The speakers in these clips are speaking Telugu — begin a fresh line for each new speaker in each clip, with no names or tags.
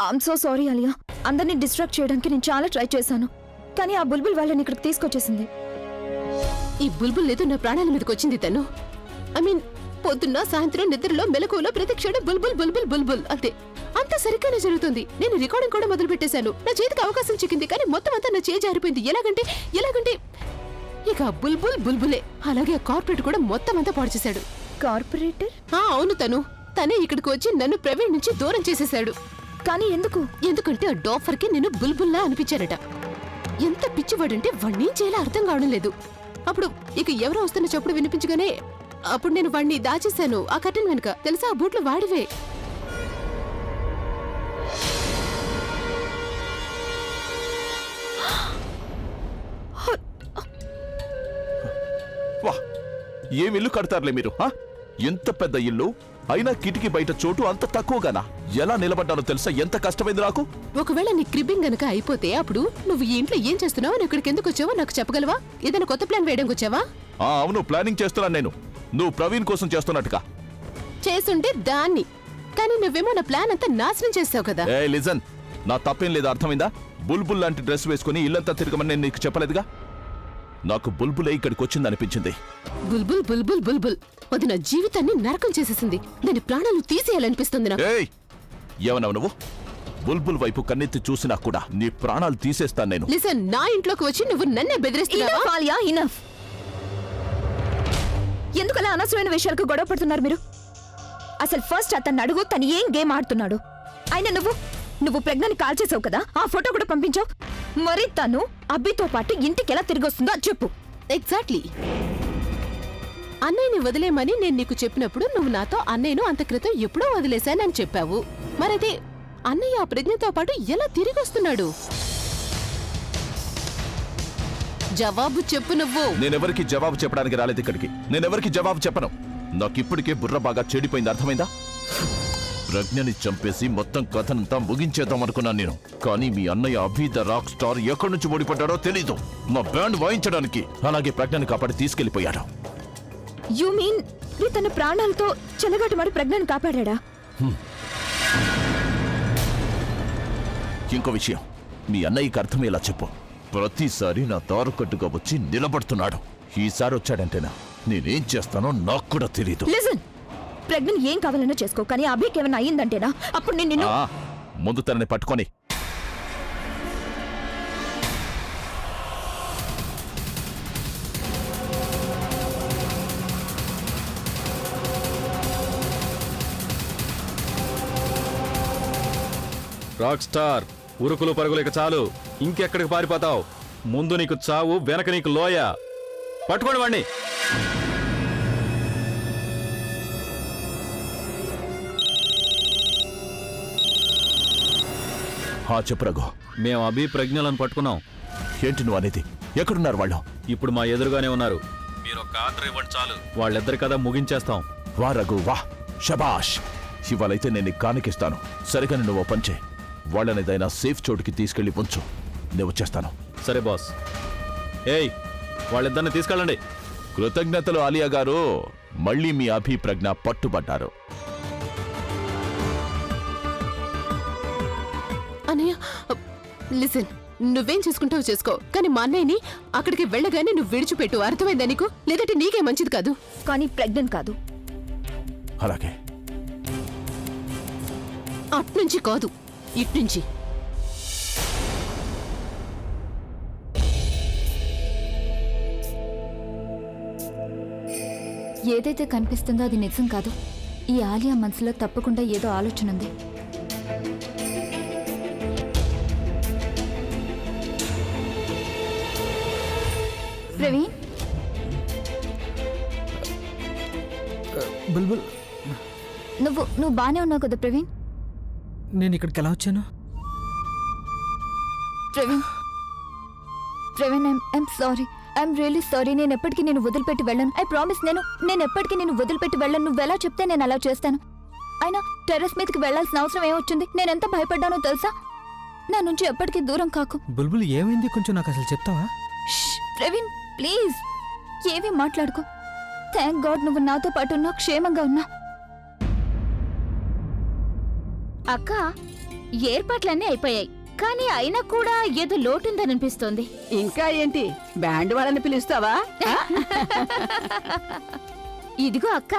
I'm so sorry Alia. అందరినీ డిస్ట్రాక్ట్ చేయడానికి నేను చాలా ట్రై చేశాను, కానీ ఆ బుల్బుల్ వాళ్ళని ఇక్కడికి తీసుకొచ్చేసింది.
ఈ బుల్బుల్ లేదు నా ప్రాణాల మీదకి వచ్చింది తను. ఐ మీన్ పొద్దున్న సాయంత్రం నిద్రలో మెలకువలో ప్రతి క్షణం బుల్బుల్ బుల్బుల్ బుల్బుల్ అంతే. అంత సరిగ్గానే జరుగుతుంది. నేను రికార్డింగ్ కూడా మొదలు పెట్టేశాను. నా చేతికి అవకాశం చిక్కింది, కానీ మొత్తం అంతా నా చేయి జారిపోయింది. ఎలాగంటే ఇక బుల్బుల్ బుల్బులే. అలాగే ఆ కార్పొరేట్ కూడా మొత్తం అంతా పాడు చేశాడు.
కార్పొరేటర్?
అవును, తనే ఇక్కడికి వచ్చి నన్ను ప్రవీణ్ నుంచి దూరం చేసేశాడు.
కానీ
ఎందుకంటే ఆ డాఫర్కి నేను బుల్బుల్లా అనిపించారట. ఎంత పిచ్చివాడంటే వాణ్ణి చేయాలో అర్థం కావడం లేదు. అప్పుడు ఇక ఎవరో వస్తున్న చప్పుడు వినిపించగానే అప్పుడు నేను వాణ్ణి దాచేశాను ఆ కర్టెన్ వెనుక. తెలుసా, ఆ బూట్లు వాడివే.
ఏం ఇల్లు కడతారులే మీరు. ఎంత పెద్ద ఇల్లు అయినా కిటికీ బయట చోటు అంత తక్కువగానా? ఎలా నిలబడ్డానో తెలుసా? ఎంత కష్టమైంది నాకు.
ఒకవేళ నీ క్రిబ్బింగ్ గనక అయిపోతే అప్పుడు నువ్వు ఈ ఇంట్లో ఏం చేస్తున్నావు, నువ్వు ఇక్కడికి ఎందుకు వచ్చావో నాకు చెప్పగలవా? ఏదైనా కొత్త ప్లాన్ వేయడానికి వచ్చావా?
అవును, ప్లానింగ్ చేస్తున్నాను నేను. నువ్వు ప్రవీణ్ కోసం చేస్తున్నట్టుగా
చేసుంటే దాన్ని, కానీ నువ్వేమో నా ప్లాన్ అంతా నాశనం చేస్తావు కదా.
లిజన్, నా తప్పేం లేదు, అర్థమైందా? బుల్బుల్ లాంటి డ్రెస్ వేసుకుని ఇల్లంతా తిరగమని నేను నీకు చెప్పలేదుగా. నాకు బుల్బులే ఇక్కడికి వచ్చింది అనిపించింది.
బుల్బుల్ బుల్బుల్ బుల్బుల్ అది నా జీవితాన్ని నరకం చేసేసింది. దాని ప్రాణాలు తీసేయాలనిపిస్తుంది నాకు.
ఏమన్నావు నువ్వు? బుల్బుల్ వైపు కన్నెత్తి చూసినా కూడా నీ ప్రాణాలు తీసేస్తాను నేను.
లిసన్, నా ఇంట్లోకి వచ్చి నువ్వు నన్నే బెదిరిస్తున్నావా?
ఎందుకలా అనవసరమైన విషయాలకు గొడవ పడుతున్నారు మీరు? అసలు ఫస్ట్ అతన్ని అడుగు, తను ఏం గేమ్ ఆడుతున్నాడు. అయినా నువ్వు ప్రెగ్నెంట్ కాల్ చేసావు కదా, ఆ ఫోటో కూడా పంపించావు. మరి తను అబ్బితో పాటు ఇంటికి ఎలా తిరిగి వస్తుందో చెప్పు.
ఎగ్జాక్ట్లీ. అన్నయ్యని వదిలేమని నేను నీకు చెప్పినప్పుడు నువ్వు నాతో అన్నయ్యను అంత క్రితం ఎప్పుడో వదిలేశానని చెప్పావు. మరైతే అన్నయ్య ఆ ప్రజ్ఞతో పాటు ఎలా తిరిగి వస్తున్నాడు? జవాబు చెప్పు నువ్వు.
నేనెవరికి జవాబు చెప్పడానికి రాలేదు ఇక్కడికి. నేనెవరికి జవాబు చెప్పను. నాకిప్పటికే బుర్ర బాగా చెడిపోయింది, అర్థమైందా? ప్రజ్ఞని చంపేసి మొత్తం కథనంతా ముగించేద్దాం అనుకున్నాను నేను. కానీ మీ అన్నయ్య అభి ద రాక్ స్టార్ ఎక్కడి నుంచి ఓడిపడ్డాడో తెలీదు. మా బ్యాండ్ వాయించడానికి. అలాగే ప్రజ్ఞని కాపాడి తీసుకెళ్లిపోయాడు.
యు మీన్ తన ప్రాణాలతో చెలగాటమాడి ప్రజ్ఞని కాపాడా?
ఇంకో విషయం, మీ అన్నయ్యకి అర్థమయ్యేలా చెప్పు. ప్రతిసారి నా దారుకట్టుగా వచ్చి నిలబడుతున్నాడు. ఈసారి వచ్చాడంటేనా నేనేం చేస్తానో నాకు కూడా తెలీదు.
ప్రెగ్నెంట్ ఏం కావాలన్నా చేసుకో, కానీ అభికి ఏమైనా అయ్యిందంటేనా అప్పుడు నేను
ముందు తనని పట్టుకొని.
రాక్ స్టార్, ఉరుకులు పరుగులు ఇక చాలు. ఇంకెక్కడికి పారిపోతావు? ముందు నీకు చావు, వెనక నీకు లోయ. పట్టుకోండి వాణ్ణి.
చెప్పు రఘు.
మేము అభి ప్రజ్ఞలను పట్టుకున్నాం.
ఏంటి నువ్వు అనేది? ఎక్కడున్నారు వాళ్ళు?
ఇప్పుడు మా ఎదురుగానే ఉన్నారు. మీరు ఒక ఆర్డర్ ఇవ్వండి చాలు, వాళ్ళిద్దరి కథ ముగించేస్తాం.
వా రఘు, వా. షబాష్. ఇవాళైతే నేను కానికిస్తాను. సరిగానే నువ్వు పంచే. వాళ్ళనిదైనా సేఫ్ చోటుకి తీసుకెళ్లి ఉంచు. నేను వచ్చేస్తాను.
సరే బాస్. ఏయ్, వాళ్ళిద్దరిని తీసుకెళ్ళండి.
కృతజ్ఞతలు ఆలియా గారు. మళ్ళీ మీ అభి ప్రజ్ఞ పట్టుబడ్డారు.
అన్నయ్య, లిసన్, నువ్వేం చేసుకుంటావు చేసుకో, కానీ మా అన్నయ్యని అక్కడికి వెళ్ళగానే నువ్వు విడిచిపెట్టు. అర్థమైందా నీకు? లేదంటే నీకే మంచిది కాదు.
కానీ ప్రెగ్నెంట్ కాదు.
అలాగే.
అట్నుంచి కాదు, ఇట్నుంచి.
ఏదైతే కనిపిస్తుందో అది నిజం కాదు. ఈ ఆలియా మనసులో తప్పకుండా ఏదో ఆలోచన ఉంది. ప్రవీణ్,
బుల్బుల్,
నువ్వు బానే ఉన్నావు కదా ప్రవీణ్?
నేను ఇక్కడికి ఎలా వచ్చాను?
Praveen, I'm sorry. I'm really sorry. నేను ఎప్పటికీ నేను వదిలిపెట్టి వెళ్ళను. I promise. నేను ఎప్పటికీ నేను వదిలిపెట్టి వెళ్ళను. నువ్వు ఎలా చెప్తే నేను అలా చేస్తాను. అయినా టెర్రస్ మీదకి వెళ్లాల్సిన అవసరం ఏమొచ్చింది? నేను ఎంత భయపడ్డానో తెలుసా? నా నుంచి ఎప్పటికీ దూరం కాకు.
బుల్బుల్, ఏమైంది? కొంచెం నాకు అసలు చెప్తావా?
ప్రవీణ్ ప్లీజ్, ఏమీ మాట్లాడుకో. థ్యాంక్ గాడ్ నువ్వు నాతో పాటు ఉన్నా, క్షేమంగా ఉన్నా.
అక్క,
ఏర్పాట్లన్నీ అయిపోయాయి, కానీ అయినా కూడా ఏదో లోటుందనిపిస్తోంది.
ఇంకా ఏంటి, బ్యాండ్ వాళ్ళని పిలుస్తావా?
ఇదిగో అక్క,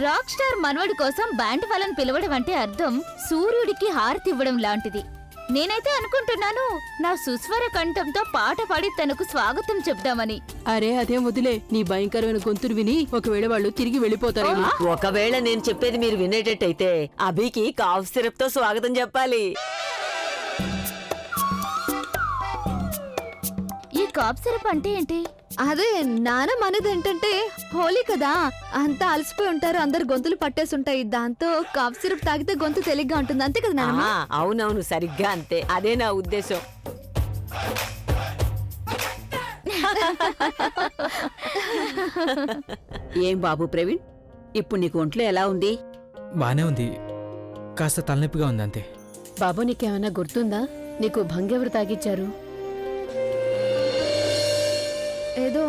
రాక్ స్టార్ మనవడి కోసం బ్యాండ్ వాళ్ళని పిలవడం అంటే అర్థం సూర్యుడికి హారతి ఇవ్వడం లాంటిది. నేనైతే అనుకుంటున్నాను నా సుస్వర కంఠంతో పాట పాడి తనకు స్వాగతం చెప్దామని.
అరే అదేం వదిలే, నీ భయంకరమైన గొంతులు విని ఒకవేళ వాళ్ళు తిరిగి వెళ్ళిపోతారేమో.
ఒకవేళ నేను చెప్పేది మీరు వినేటట్టయితే అభికి కాఫ్ సిరప్ తో స్వాగతం చెప్పాలి.
ఈ కాప్ సిరప్ అంటే ఏంటి?
అదే నానమ్మ అనేది ఏంటంటే హోలీ కదా, అంతా అలసిపోయి ఉంటారు, అందరు గొంతులు పట్టేసుంటాయి, దాంతో కాఫ్ సిరప్ తాగితే గొంతు తేలిగ్గా ఉంటుంది, అంతే కదా నానమ్మ?
అవునవును, సరిగ్గా అంతే, అదే నా ఉద్దేశం.
ఏం బాబు ప్రవీణ్, ఇప్పుడు నీకు ఒంట్లో ఎలా ఉంది?
బానే ఉంది, కాస్త తలనొప్పిగా ఉంది అంతే.
బాబు నీకేమైనా గుర్తుందా? నీకు భంగెవరు తాగిచ్చారు?
ఏదో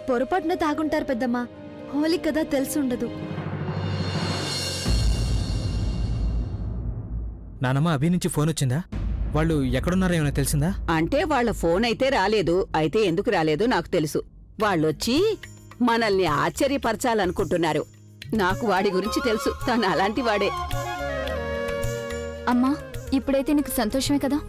పొరపాటున తాగుంటారు పెద్దమ్మ, హోలీ కదా తెలుసుండదు.
నానమ్మ, అభి నుంచి ఫోన్ వచ్చిందా? వాళ్ళు ఎక్కడున్నారో ఏమైనా తెలిసిందా?
అంటే వాళ్ళ ఫోన్ అయితే రాలేదు, అయితే ఎందుకు రాలేదో నాకు తెలుసు. వాళ్ళొచ్చి మనల్ని ఆశ్చర్యపరచాలనుకుంటున్నారు. నాకు వాడి గురించి తెలుసు, తను అలాంటి వాడే.
అమ్మా, ఇప్పుడైతే నీకు సంతోషమే కదా?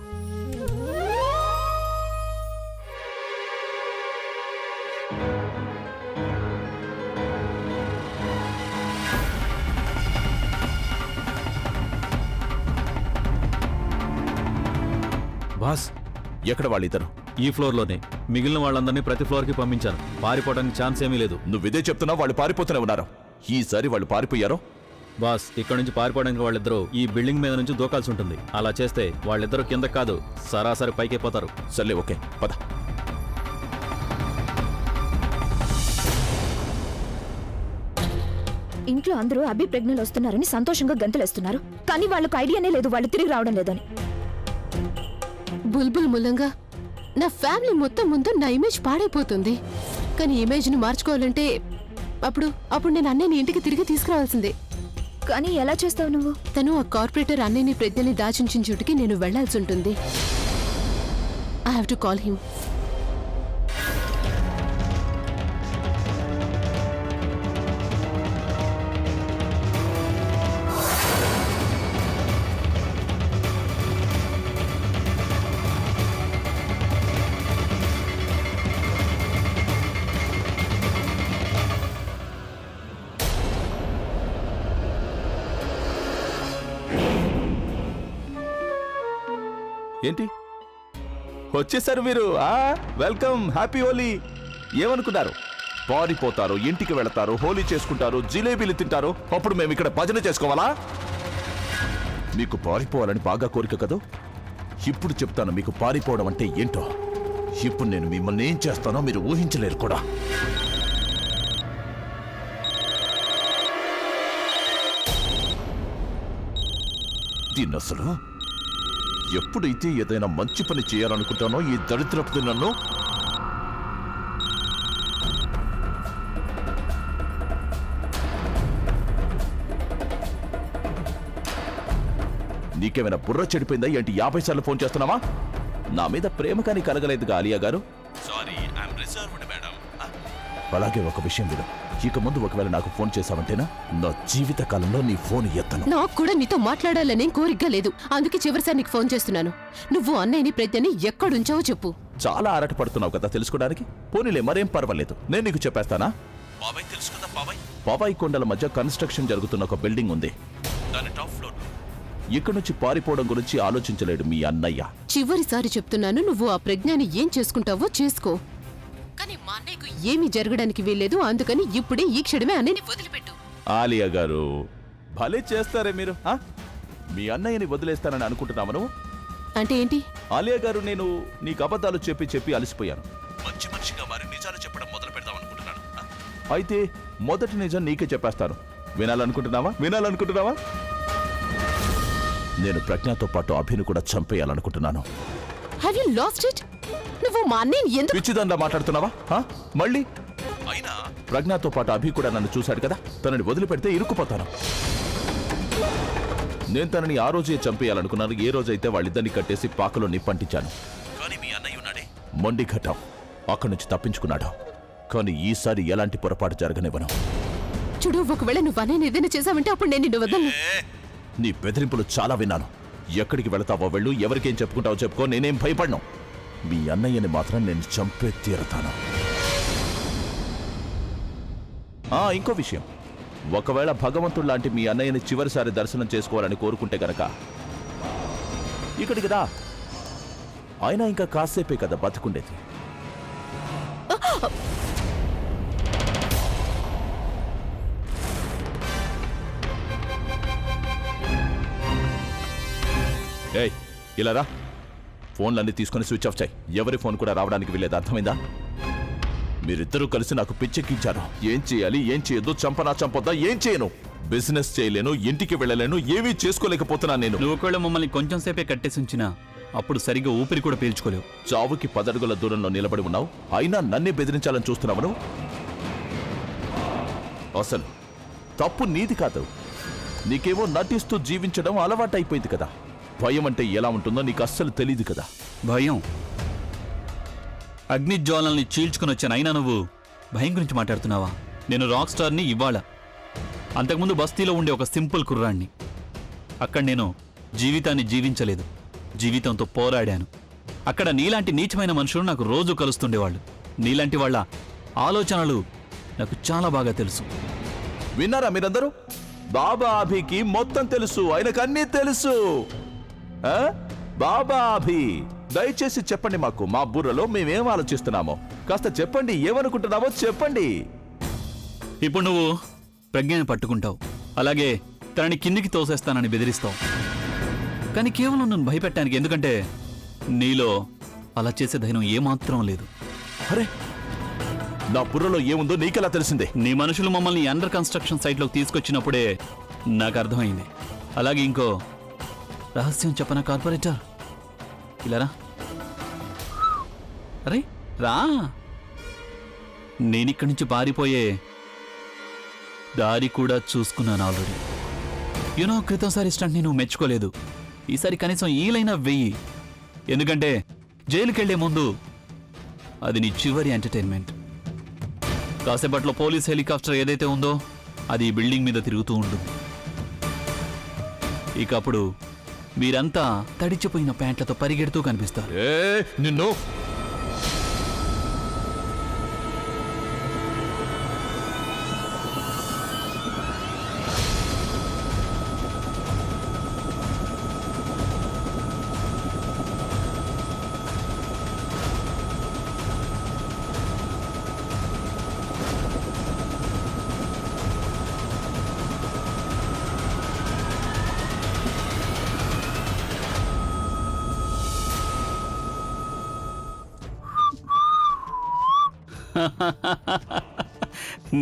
బాస్,
ఎక్కడ వాళ్ళిద్దరు?
ఈ ఫ్లోర్లోనే. మిగిలిన వాళ్ళందరినీ ప్రతి ఫ్లోర్కి పంపించాను. పారిపోవడానికి ఛాన్స్ ఏమీ లేదు.
నువ్విదే చెప్తున్నావు, వాళ్ళు పారిపోతూనే ఉన్నారు. ఈసారి వాళ్ళు పారిపోయారో?
బాస్, ఇక్కడ నుంచి పారిపోవడానికి వాళ్ళిద్దరూ ఈ బిల్డింగ్ మీద నుంచి దూకాల్సి ఉంటుంది. అలా చేస్తే వాళ్ళిద్దరూ కింద కాదు, సరాసరి పైకెళ్ళిపోతారు.
సర్లే, ఓకే, పద.
ఇంట్లో అందరూ అభి ప్రెగ్నెంట్ వస్తున్నారని సంతోషంగా గంతులేస్తున్నారు, కానీ వాళ్ళకు ఐడియానే లేదు వాళ్ళు తిరిగి రావడం లేదని.
బుల్బుల్ మూలంగా నా ఫ్యామిలీ మొత్తం ముందు నా ఇమేజ్ పాడైపోతుంది. కానీ ఇమేజ్ని మార్చుకోవాలంటే అప్పుడు నేను అన్నయ్యని ఇంటికి తిరిగి తీసుకురావాల్సిందే.
కానీ ఎలా చేస్తావు నువ్వు?
తను ఆ కార్పొరేటర్ అన్నయ్యని ప్రజ్ఞని దాచుంచిన చోటుకి నేను వెళ్లాల్సి ఉంటుంది. I have to call him.
ఏంటి వచ్చేసారు మీరు? Welcome, happy Holi. ఏమనుకున్నారు? పారిపోతారు, ఇంటికి వెళతారు, హోలీ చేసుకుంటారు, జిలేబీలు తింటారు. అప్పుడు మేము ఇక్కడ భజన చేసుకోవాలా? మీకు పారిపోవాలని బాగా కోరిక కదూ? ఇప్పుడు చెప్తాను మీకు పారిపోవడం అంటే ఏంటో. ఇప్పుడు నేను మిమ్మల్ని ఏం చేస్తానో మీరు ఊహించలేరు కూడా. దీన్నసలు ఎప్పుడైతే ఏదైనా మంచి పని చేయాలనుకుంటానో ఈ దరిద్రపు నన్ను నీకేమైనా బుర్ర చెడిపోయిందా ఏంటి? 50 సార్లు ఫోన్ చేస్తున్నావా? నా మీద ప్రేమ కానీ కలగలేదుగా ఆలియా గారు. Sorry, I'm reserved madam. అలాగే ఒక విషయం విను, ఇక ముందు ఒకవేళ నాకు ఫోన్ చేశావంటేనా నా జీవిత కాలంలో నీ ఫోన్ ఎత్తను.
నాకు కూడా నీతో మాట్లాడాలనే కోరిక లేదు, అందుకే చివరిసారి నీకు ఫోన్ చేస్తున్నాను. నువ్వు అన్నయ్యని ప్రజ్ఞని ఎక్కడుంచావో చెప్పు.
చాలా ఆరాట పడుతున్నావు కదా తెలుసుకోవడానికి. పోనీలే, మరేం పర్వాలేదు, నేను నీకు చెప్పేస్తానా? బాబాయ్ తెలుసు కదా, పాపాయి కొండల మధ్య కన్స్ట్రక్షన్ జరుగుతున్న ఒక బిల్డింగ్ ఉంది, దాని టాప్ ఫ్లోర్. ఇక్కడి నుంచి పారిపోవడం గురించి ఆలోచించలేడు మీ అన్నయ్య.
చివరిసారి చెప్తున్నాను, నువ్వు ఆ ప్రజ్ఞని ఏం చేసుకుంటావో చేసుకో, కానీ మా అన్నయ్యకు ఏమీ జరగడానికి వీల్లేదు. అందుకని ఇప్పుడే ఈ క్షణమే అన్నయ్యని వదిలిపెట్టు.
ఆలియా గారు భలే చేస్తారే మీరు. మీ అన్నయ్యని వదిలేస్తానని అనుకుంటున్నావు నువ్వు?
అంటే ఏంటి?
ఆలియా గారు, నేను నీకు అబద్ధాలు చెప్పి అలసిపోయాను. మంచి మనిషిగా మారి నిజాలు చెప్పడం మొదలు పెడదాం అనుకుంటున్నాను. అయితే మొదటి నిజం నీకే చెప్పేస్తాను. వినాలనుకుంటున్నావా? నేను ప్రజ్ఞతో పాటు అభిని కూడా చంపేయాలనుకుంటున్నాను.
Have you lost it? నువ్వు మా అన్నయ్యని ఎందుకు
పిచ్చిదండా మాట్లాడుతున్నావా మళ్ళీ? అయినా ప్రజ్ఞతో పాటు అభి కూడా నన్ను చూశాడు కదా, తనని వదిలిపెడితే ఇరుక్కుపోతాను. నేను తనని ఆ రోజే చంపేయాలనుకున్నాను, ఏ రోజైతే వాళ్ళిద్దరిని కట్టేసి పాకలో నిప్పంటించాను. కానీ మీ అన్నయ్య ఉన్నాడే మొండి ఘటం, అక్కడి నుంచి తప్పించుకున్నాడు. కానీ ఈసారి ఎలాంటి పొరపాటు జరగనివ్వను.
చూడు, ఒకవేళ నువ్వు అనే ఏదైనా చేసావంటే అప్పుడు నేను నిన్ను వదలను.
నీ బెదిరింపులు చాలా విన్నాను. ఎక్కడికి వెళతావో వెళ్ళు, ఎవరికేం చెప్పుకుంటావో చెప్పుకో, నేనేం భయపడను. మీ అన్నయ్యని మాత్రం నేను చంపే తీరుతాను. ఇంకో విషయం, ఒకవేళ భగవంతుడు లాంటి మీ అన్నయ్యని చివరిసారి దర్శనం చేసుకోవాలని కోరుకుంటే గనక ఇక్కడికి రా. ఆయన ఇంకా కాసేపే కదా బతుకుండేది. ఏయ్, ఇలా రా. ఫోన్లన్నీ తీసుకుని స్విచ్ ఆఫ్ చేయి. ఎవరి ఫోన్ కూడా రావడానికి వీలేదు, అర్థమైందా? మీరిద్దరూ కలిసి నాకు పిచ్చెక్కించారు. ఏం చేయాలి, ఏం చేయొద్దు, చంపనా చంపొద్దా, ఏం చేయను. బిజినెస్ చేయలేను, ఇంటికి వెళ్ళలేను, ఏమీ చేసుకోలేకపోతున్నాను నేను.
నువ్వు ఒకవేళ మమ్మల్ని కొంచెం సేపే కట్టేసి ఉంచినా అప్పుడు సరిగ్గా ఊపిరి కూడా పీల్చుకోలేవు.
చావుకి 10 అడుగుల దూరంలో నిలబడి ఉన్నావు, అయినా నన్నే బెదిరించాలని చూస్తున్నావు నువ్వు. అసలు తప్పు నీది కాదు. నీకేమో నటిస్తూ జీవించడం అలవాటైపోయింది కదా. భయం అంటే ఎలా ఉంటుందో నీకు అస్సలు తెలియదు కదా.
భయం? అగ్నిజ్వాలల్ని చీల్చుకుని వచ్చాను, అయినా నువ్వు భయం గురించి మాట్లాడుతున్నావా? నేను రాక్ స్టార్ని ఇవాళ. అంతకుముందు బస్తీలో ఉండే ఒక సింపుల్ కుర్రాణ్ణి. అక్కడ నేను జీవితాన్ని జీవించలేదు, జీవితంతో పోరాడాను. అక్కడ నీలాంటి నీచమైన మనుషులు నాకు రోజు కలుస్తుండేవాళ్ళు. నీలాంటి వాళ్ళ ఆలోచనలు నాకు చాలా బాగా తెలుసు.
విన్నారా మీరందరూ? బాబా అభికి మొత్తం తెలుసు, ఆయనకు అన్నీ తెలుసు. బాబా అభి, దయచేసి చెప్పండి మాకు, మా బుర్రలో మేమేం ఆలోచిస్తున్నామో కాస్త చెప్పండి. ఏమనుకుంటున్నావో చెప్పండి.
ఇప్పుడు నువ్వు ప్రజ్ఞని పట్టుకుంటావు, అలాగే తనని కిందికి తోసేస్తానని బెదిరిస్తావు. కానీ కేవలం నన్ను భయపెట్టానికి, ఎందుకంటే నీలో అలా చేసే ధైర్యం ఏమాత్రం లేదు.
అరే, నా బుర్రలో ఏముందో నీకెలా తెలిసిందే?
నీ మనుషులు మమ్మల్ని అండర్ కన్స్ట్రక్షన్ సైట్లోకి తీసుకొచ్చినప్పుడే నాకు అర్థమైంది. అలాగే ఇంకో రహస్యం చెప్పనా కార్పొరేటర్? ఇలా రా. అరే రా. నేనిక్కడి నుంచి పారిపోయే దారి కూడా చూసుకున్నాను ఆల్రెడీ. క్రితంసారి స్టంట్ని నువ్వు మెచ్చుకోలేదు. ఈసారి కనీసం ఈలైనా వెయ్యి, ఎందుకంటే జైలుకెళ్లే ముందు అది నీ చివరి ఎంటర్టైన్మెంట్. కాసేపట్లో పోలీస్ హెలికాప్టర్ ఏదైతే ఉందో అది ఈ బిల్డింగ్ మీద తిరుగుతూ ఉంటుంది. ఇక అప్పుడు మీరంతా తడిచిపోయిన ప్యాంట్లతో పరిగెడుతూ కనిపిస్తారు.
నిన్ను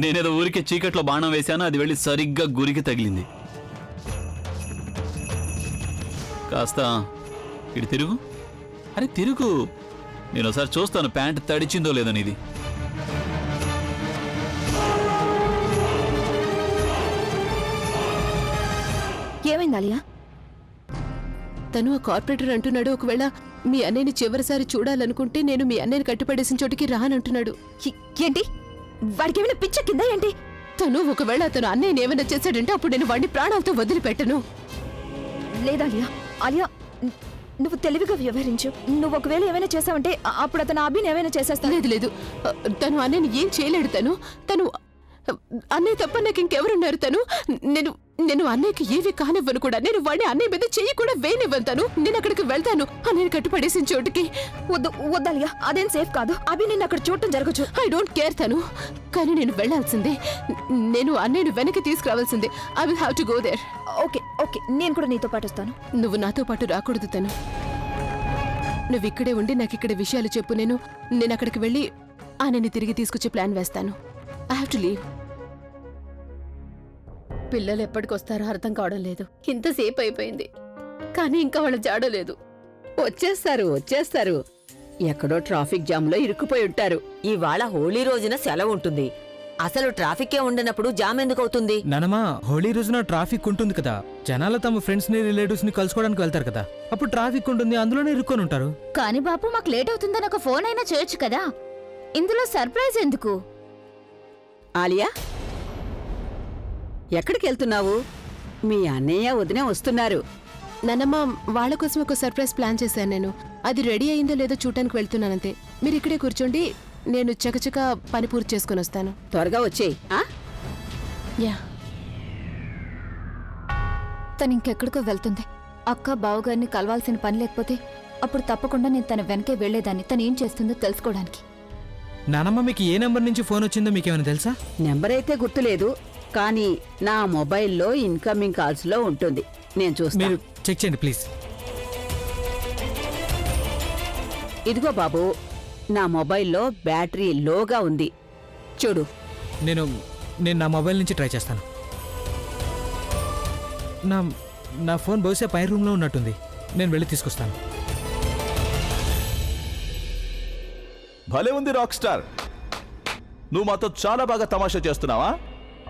నేనేదో ఊరికే చీకట్లో బాణం వేశాను, అది వెళ్ళి సరిగ్గా గురికి తగిలింది. కాస్త ఇటు తిరుగు. అరే తిరుగు, నేను ఒకసారి చూస్తాను ప్యాంట్ తడిచిందో లేదో నీది.
ఏమైంది ఆలియా?
తను ఆ కార్పొరేటర్ అంటున్నాడు, ఒకవేళ మీ అన్నయ్యని చివరిసారి చూడాలనుకుంటే నేను మీ అన్నయ్యని కట్టిపడేసిన చోటికి రానంటున్నాడు.
ఏంటి? వాడికి ఏమైనా పిచ్చెక్కిందా ఏంటి?
తను ఒకవేళ అతను అన్నయ్యని ఏమైనా చేశాడంటే అప్పుడు నేను వాడిని ప్రాణాలతో వదిలిపెట్టను.
లేదాలియా, ఆలియా నువ్వు తెలివిగా వ్యవహరించు. నువ్వు ఒకవేళ ఏమైనా చేసావంటే అప్పుడు అతను అభిని ఏమైనా చేసేస్తా.
లేదు లేదు, తను అన్నయ్యని ఏం చేయలేడు. తను అన్నయ్య తప్ప నాకు ఇంకెవరున్నారు? నేను అన్నయ్యకి ఏవి కానివ్వను కూడా. నేను వాడిని అన్నయ్య మీద చెయ్యి కూడా వేయనివ్వను. నేను అక్కడికి వెళ్తాను, అన్నయ్యని కట్టుపడేసిన చోటుకి.
వద్దాలియా, అదేం సేఫ్ కాదు. అభి నిన్ను అక్కడ చూడటం జరగచ్చు.
ఐ డోంట్ కేర్ తను, కానీ నేను వెళ్లాల్సిందే. నేను అన్నయ్యను వెనక్కి తీసుకురావాల్సిందే. I will have to go there.
Okay okay, నేను కూడా నీతో పాటు వస్తాను.
నువ్వు నాతో పాటు రాకూడదు తను. నువ్వు ఇక్కడే ఉండి నాకు ఇక్కడ విషయాలు చెప్పు. నేను అక్కడికి వెళ్ళి ఆయనని తిరిగి తీసుకొచ్చే ప్లాన్ వేస్తాను. I have to leave. పిల్లలు ఎప్పటికొస్తారో అర్థం కావడం లేదు. ఇంతసేపు అయిపోయింది కానీ ఇంకా వాళ్ళ జాడలేదు.
వచ్చేస్తారు. ఎక్కడో ట్రాఫిక్ జామ్ లో ఇరుక్కుపోయి ఉంటారు.
ఇవాళ హోళీ రోజున సెలవు ఉంటుంది. అసలు ట్రాఫిక్కే ఉండనప్పుడు జామ్ ఎందుకు అవుతుంది?
నానమ్మా హోలీ రోజున ట్రాఫిక్ ఉంటుంది కదా, జనాలు తమ ఫ్రెండ్స్ ని రిలేటివ్స్ ని కలుసుకోవడానికి వెళ్తారు కదా, అప్పుడు ట్రాఫిక్ ఉంటుంది, అందులోనే ఇరుక్కొని ఉంటారు.
కానీ బాపు మాకు లేట్ అవుతుందని ఒక ఫోన్ అయినా చేయొచ్చు కదా, ఇందులో సర్ప్రైజ్ ఎందుకు?
ఆలియా, ఎక్కడికి వెళ్తున్నావు? మీ అన్నయ్య వదిన వస్తున్నారు.
నానమ్మ, వాళ్ళ కోసం ఒక సర్ప్రైజ్ ప్లాన్ చేశాను నేను. అది రెడీ అయిందో లేదో చూడటానికి వెళ్తున్నానంతే. మీరు ఇక్కడే కూర్చోండి, నేను చకచక పని పూర్తి చేసుకుని వస్తాను.
త్వరగా వచ్చేయ్.
యా.
తను ఇంకెక్కడికో వెళ్తుంది. అక్క బావగారిని కలవాల్సిన పని లేకపోతే అప్పుడు తప్పకుండా నేను తన వెనకే వెళ్లేదాన్ని, తను ఏం చేస్తుందో తెలుసుకోవడానికి.
నానమ్మ, మీకు ఏ నెంబర్ నుంచి ఫోన్ వచ్చిందో మీకేమైనా తెలుసా?
నెంబర్ అయితే గుర్తులేదు, కానీ నా మొబైల్లో ఇన్కమింగ్ కాల్స్ లో ఉంటుంది. నేను చూస్తాను.
మీరు చెక్ చేయండి ప్లీజ్.
ఇదిగో బాబు, నా మొబైల్లో బ్యాటరీ లోగా ఉంది, చూడు.
నేను నా మొబైల్ నుంచి ట్రై చేస్తాను. నా ఫోన్ బహుశా పై రూమ్లో ఉన్నట్టుంది, నేను వెళ్ళి తీసుకొస్తాను.
భలే ఉంది రాక్ స్టార్, నువ్వు మాతో చాలా బాగా తమాషా చేస్తున్నావా?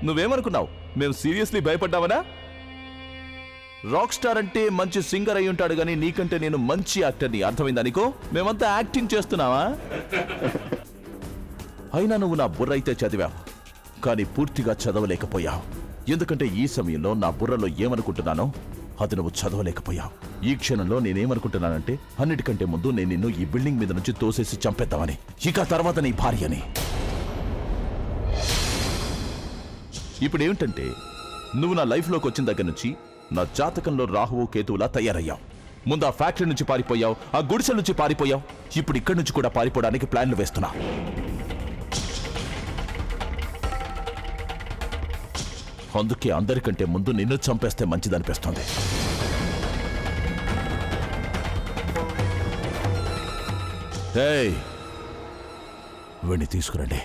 నువ్వేమనుకున్నావు, మేము సీరియస్లీ భయపడ్డావనా? రాక్ స్టార్ అంటే మంచి సింగర్ అయి ఉంటాడు గానీ నీకంటే నేను మంచి యాక్టర్ని, అర్థమైందా నీకో? మేమంతా యాక్టింగ్ చేస్తున్నావా? అయినా నువ్వు నా బుర్ర అయితే చదివావు, కానీ పూర్తిగా చదవలేకపోయావు. ఎందుకంటే ఈ సమయంలో నా బుర్రలో ఏమనుకుంటున్నానో అది నువ్వు చదవలేకపోయావు. ఈ క్షణంలో నేనేమనుకుంటున్నానంటే, అన్నిటికంటే ముందు నేను నిన్ను ఈ బిల్డింగ్ మీద నుంచి తోసేసి చంపేద్దామని, ఇక తర్వాత నీ భార్యని. ఇప్పుడు ఏమిటంటే, నువ్వు నా లైఫ్లోకి వచ్చిన దగ్గర నుంచి నా జాతకంలో రాహువు కేతువులా తయారయ్యావు. ముందు ఆ ఫ్యాక్టరీ నుంచి పారిపోయావు, ఆ గుడిసెల నుంచి పారిపోయావు, ఇప్పుడు ఇక్కడి నుంచి కూడా పారిపోవడానికి ప్లాన్లు వేస్తున్నా. అందుకే అందరికంటే ముందు నిన్ను చంపేస్తే మంచిదనిపిస్తుంది. వీణ్ణి తీసుకురండి.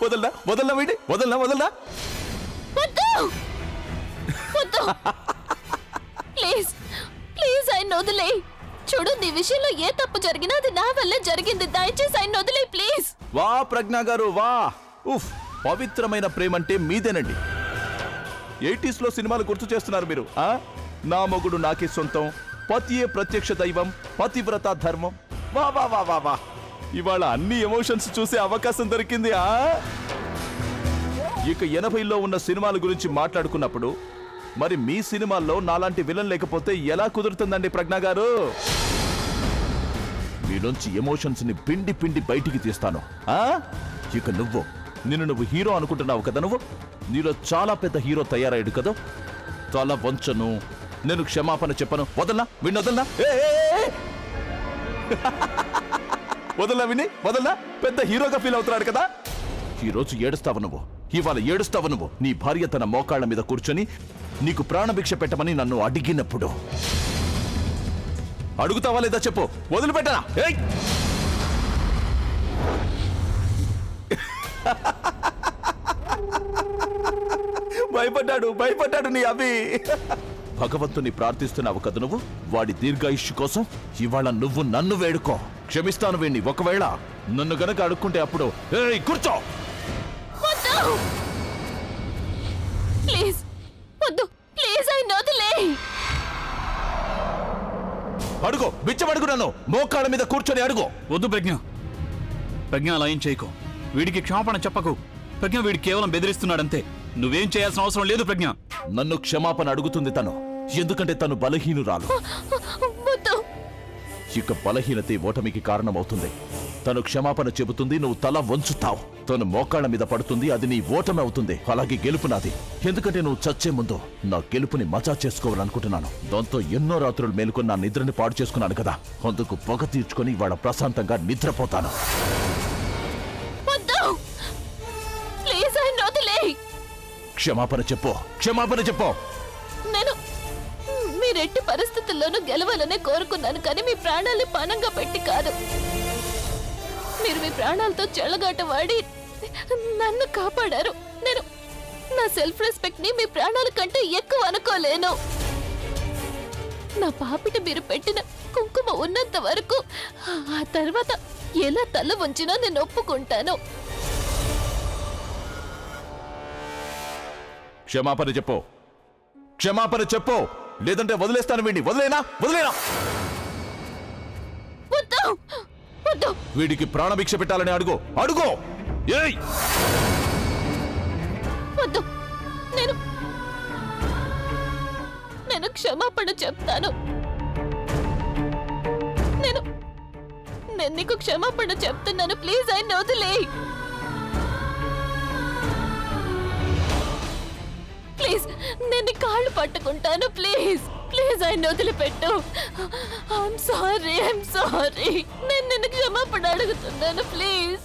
వదల్లా వదల్లా వీడి వదల్లా వదల్లా.
ప్లీజ్ ప్లీజ్ ఆయన వదిలే. చూడు, నీ విషయంలో ఏ తప్పు జరిగినా అది నా వల్లే జరిగింది. దయచేసి ఆయన వదిలే ప్లీజ్.
వా ప్రజ్ఞా గారు వా. ఉఫ్, పవిత్రమైన ప్రేమంటే మీదేనండి. 80s లో సినిమాలు గుర్తు చేస్తున్నారు మీరు. నా మొగుడు నాకే సొంతం, పతియే ప్రత్యక్ష దైవం, పతివ్రత ధర్మం. వా వా వా వా వా. ఇవాళ అన్ని ఎమోషన్స్ చూసే అవకాశం దొరికింది. ఇక 80లో ఉన్న సినిమాల గురించి మాట్లాడుకున్నప్పుడు మరి మీ సినిమాల్లో నాలాంటి విలన్ లేకపోతే ఎలా కుదురుతుందండి ప్రజ్ఞా గారు? మీలోంచి ఎమోషన్స్ ని పిండి పిండి బయటికి తీస్తాను. ఇక నిన్ను హీరో అనుకుంటున్నావు కదా, నీలో చాలా పెద్ద హీరో తయారయ్యాడు కదా. తల వంచను, నేను క్షమాపణ చెప్పను. వదల్లా విని, వదల్లా వదల్లా విని, వదల్లా. పెద్ద హీరోగా ఫీల్ అవుతున్నాడు కదా. ఈ రోజు ఏడుస్తావు నువ్వు, ఇవాళ ఏడుస్తావు నువ్వు. నీ భార్య తన మోకాళ్ల మీద కూర్చొని నీకు ప్రాణభిక్ష పెట్టమని నన్ను అడిగినప్పుడు అడుగుతావా లేదా చెప్పు? వదిలిపెట్టనా? భయపడ్డాడు నీ అభి. భగవంతుని ప్రార్థిస్తున్నావు కదా నువ్వు, వాడి దీర్ఘాయుష్షు కోసం ఇవాళ నువ్వు నన్ను వేడుకో. క్షమిస్తాను వీణ్ణి. ఒకవేళ నన్ను గనక అడుక్కుంటే అప్పుడు కూర్చో.
ప్లీజ్ వద్దు, ప్లీజ్ ఆయన వదిలే.
అడుగు, బిచ్చమడుగు, నన్ను మోకాళ్ళ మీద కూర్చొని అడుగు.
వద్దు ప్రజ్ఞ అలా ఏం చేయకు. వీడికి క్షమాపణ చెప్పకు ప్రజ్ఞ. వీడి కేవలం బెదిరిస్తున్నాడంతే. నువ్వేం చేయాల్సిన అవసరం లేదు ప్రజ్ఞ.
నన్ను క్షమాపణ అడుగుతుంది తను, ఎందుకంటే తను బలహీనురాలు. ఇక బలహీనతే ఓటమికి కారణమవుతుంది. తను క్షమాపణ చెబుతుంది, నువ్వు తల వంచుతావు. తను మోకాళ్ళ మీద పడుతుంది, అది నీ ఓటమి అవుతుంది. అలాగే గెలుపు నాది, ఎందుకంటే నువ్వు చచ్చే ముందు నా గెలుపుని మజా చేసుకోవాలనుకుంటున్నాను. దాంతో ఎన్నో రాత్రులు మేలుకొని నా నిద్రని పాడు చేసుకున్నాను కదా, అందుకు పొగ తీర్చుకొని ఇవాళ ప్రశాంతంగా నిద్రపోతాను.
క్షమాపణ
చెప్పు.
నేను ఎట్టి పరిస్థితుల్లోనూ గెలవాలనే కోరుకున్నాను, కానీ మీ ప్రాణాల్ని పణంగా పెట్టి కాదు. మీరు మీ ప్రాణాలతో చెళ్ళగాట వాడి నన్ను కాపాడారు. నేను నా సెల్ఫ్ రెస్పెక్ట్ ని మీ ప్రాణాల కంటే ఎక్కువ అనుకోలేను. నా పాపిట మీరు పెట్టిన కుంకుమ ఉన్నంత వరకు, ఆ తర్వాత ఎలా తల వంచినా నేను ఒప్పుకుంటాను.
క్షమాపణ చెప్పు, క్షమాపణ చెప్పు, లేదంటే వదిలేస్తాను. వీడిని వదిలేనా?
వద్దు, వద్దు.
వీడికి ప్రాణభిక్ష పెట్టాలని అడుగు, అడుగు. ఏయ్,
వద్దు. నేను క్షమాపణ చెప్తాను. నేను నీకు క్షమాపణ చెప్తున్నాను. ప్లీజ్ ఆయన వదిలేయ్. ప్లీజ్, నేను నీ కాళ్ళు పట్టుకుంటాను. ప్లీజ్ ప్లీజ్ ఆయన వదిలిపెట్టు. I'm sorry. నేను నిన్ను క్షమాపణ అడుగుతున్నాను. ప్లీజ్.